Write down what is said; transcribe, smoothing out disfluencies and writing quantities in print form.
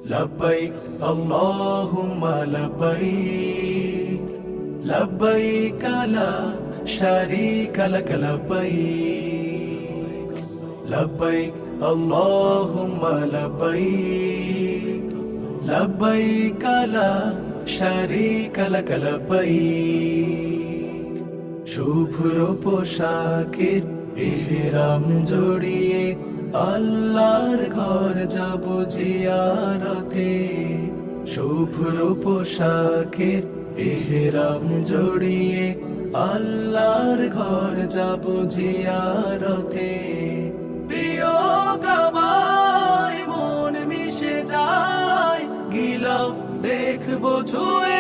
لبيك اللهم لبيك لبيك لا شريك لك لبيك لبيك اللهم لبيك لبيك لا شريك لك لبيك শুভ্র পোশাকের ইহরাম জড়িয়ে আল্লাহর ঘর যাব জিয়ারতে শুভ্র পোশাকের ইহরাম জড়িয়ে আল্লাহর ঘর যাব জিয়ারতে প্রিয় কাবায় মন মিশে যায় গিলাফ দেখবো ছুঁয়ে